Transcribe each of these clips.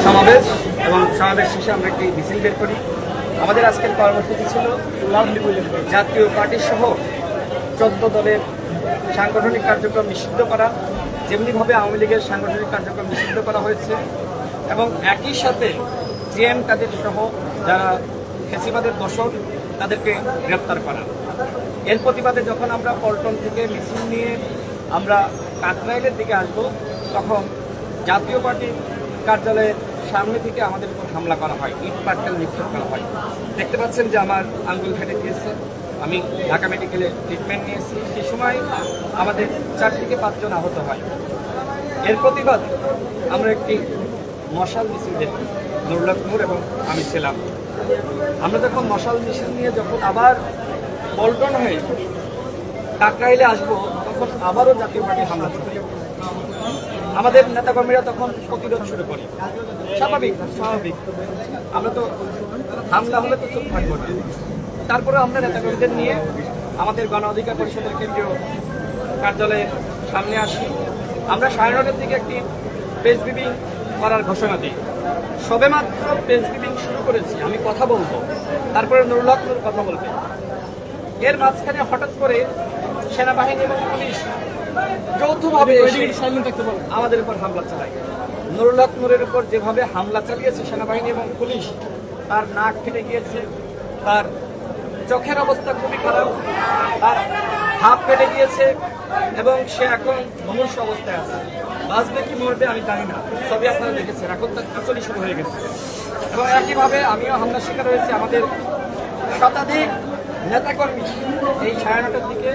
সমাবেশ এবং সমাবেশ শেষে আমরা একটি মিছিল বের করি। আমাদের আজকের কর্মসূচি ছিল জাতীয় পার্টি সহ 14 দলের সাংগঠনিক কার্যক্রম নিষিদ্ধ করা, যেমনিভাবে আওয়ামী লীগের সাংগঠনিক কার্যক্রম নিষিদ্ধ করা হয়েছে এবং একই সাথে জিএম কাদের সহ যারা ফ্যাসিবাদের দোষর তাদেরকে গ্রেপ্তার করা। এর প্রতিবাদে যখন আমরা পল্টন থেকে মিছিল নিয়ে আমরা কাকরাইলের দিকে আসব, তখন জাতীয় পার্টির কার্যালয়ের সামনে থেকে আমাদের উপর হামলা করা হয়, ইট পাটকেল নিক্ষেপ করা হয়। দেখতে পাচ্ছেন যে আমার আঙ্গুল ফেটে গিয়েছে, আমি ঢাকা মেডিকেলে ট্রিটমেন্ট নিয়েছি। সে সময় আমাদের 4 থেকে 5 জন আহত হয়। এর প্রতিবাদ আমরা একটি মশাল মিছিল দেখি, নুরুল হক নূর এবং আমি ছিলাম। আমরা যখন মশাল মিছিল নিয়ে যখন আবার পল্টন হয়ে কাকরাইলে আসবো, তখন আবারও জাতীয় পার্টি হামলা ছিল। আমাদের নেতাকর্মীরা তখন প্রতিরোধ শুরু করি। স্বাভাবিক, আমরা তো হামলা হলে তো চুপ থাকবো না। তারপরে আমরা নেতাকর্মীদের নিয়ে আমাদের গণ অধিকার পরিষদের কেন্দ্রীয় কার্যালয়ের সামনে আসি। আমরা 9:30টার দিকে একটি প্রেস ব্রিফিং করার ঘোষণা দিই। সবেমাত্র প্রেস ব্রিফিং শুরু করেছি, আমি কথা বলবো, তারপরে নুরুল হক নূর কথা বলবে। এর মাঝখানে হঠাৎ করে সেনাবাহিনী এবং পুলিশ যৌথভাবে আমাদের উপর হামলা চালায়। নুরুল হক নূরের উপর যেভাবে হামলা চালিয়েছে সেনাবাহিনী এবং পুলিশ, তার নাক ফেটে গিয়েছে, তার চোখের অবস্থা খুবই খারাপ, তার হাত ফেটে গিয়েছে এবং সে এখন মুমূর্ষ অবস্থায় আছে। বাঁচবে কি মরবে আমি জানি না, সবই আপনারা দেখেছেন। এখন তার খিচুড়ি শুরু হয়ে গেছে এবং একইভাবে আমিও হামলার শিকার হয়েছি। আমাদের শতাধিক নেতাকর্মী এই 9:30টার দিকে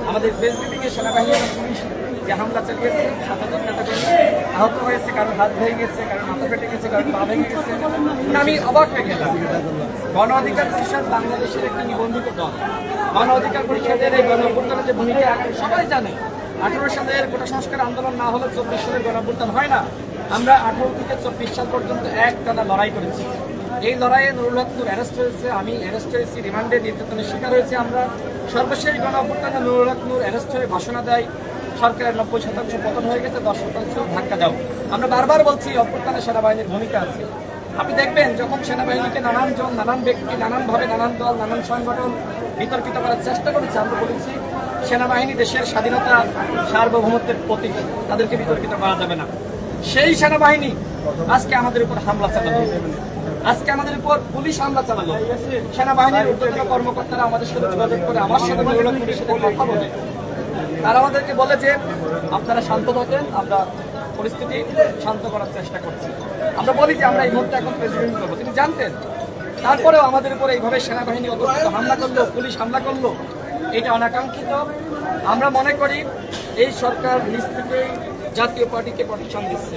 আমাদের প্রেস ব্রিফিংয়ে সেনাবাহিনী এবং পুলিশ যে হামলা চালিয়েছে, শতাধিক নেতাকর্মী আহত হয়েছে, কারণ হাত ভেঙে গেছে, কারণ মাথা ফেটে গেছে, কারণ পা ভেঙে গেছে। আমি অবাক হয়ে গেলাম। গণ অধিকার পরিষদ বাংলাদেশের একটি নিবন্ধিত দল। গণ অধিকার পরিষদের এই গণ অভ্যুত্থানের যে ভূমিকা সবাই জানে। 18 সালের কোটা সংস্কার আন্দোলন না হলে 24 সালের গণ অভ্যুত্থান হয় না। আমরা 18 থেকে 24 সাল পর্যন্ত একটানা লড়াই করেছি। এই লড়াইয়ে নুরুল হক নূর অ্যারেস্ট হয়েছে, আমি অ্যারেস্ট হয়েছি, রিমান্ডে নির্যাতনের শিকার হয়েছে আমরা। সর্বশেষ গণ অভ্যুত্থানে নুরুল হক নূর অ্যারেস্ট হয়ে ঘোষণা দেয় সরকারের 90% পতন হয়ে গেছে, 10% ধাক্কা দাও। আমরা বারবার বলছি অভ্যুত্থানে সেনাবাহিনীর ভূমিকা আছে। আপনি দেখবেন যখন সেনাবাহিনীকে নানান জন, নানান ব্যক্তি, নানানভাবে, নানান দল, নানান সংগঠন বিতর্কিত করার চেষ্টা করেছে, আমরা বলেছি সেনাবাহিনী দেশের স্বাধীনতা সার্বভৌমত্বের প্রতীক, তাদেরকে বিতর্কিত করা যাবে না। সেই সেনাবাহিনী আজকে আমাদের উপর হামলা চালালো, আজকে আমাদের উপর পুলিশ হামলা চালালো। সেনাবাহিনীর ঊর্ধ্বতন কর্মকর্তারা আমাদের সাথে যোগাযোগ করে আমার সাথে পুলিশের সাথে কথা বলে তারা আমাদেরকে বলে যে আপনারা শান্ত থাকেন, আমরা পরিস্থিতি শান্ত করার চেষ্টা করছি। আমরা বলি যে আমরা এই মুহূর্তে এখন প্রেসিডেন্ট করবো, তিনি জানতেন। তারপরেও আমাদের উপরে এইভাবে সেনাবাহিনী অতর্কিত হামলা করলো, পুলিশ হামলা করলো, এটা অনাকাঙ্ক্ষিত। আমরা মনে করি এই সরকার নিজ থেকেই জাতীয় পার্টিকে প্রোটেকশন দিচ্ছে।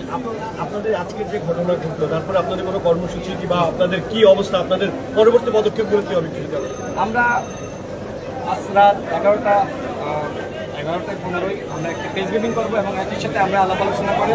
আপনাদের আজকের যে ঘটনা ঘটলো, তারপরে আপনাদের কোনো কর্মসূচি বা আপনাদের কি অবস্থা, আপনাদের পরবর্তী পদক্ষেপগুলো কি হবে? আমরা আজ রাত 11:15 আমরা একটা প্রেস ব্রিফিং করবো এবং একই সাথে আমরা আলাপ আলোচনা করে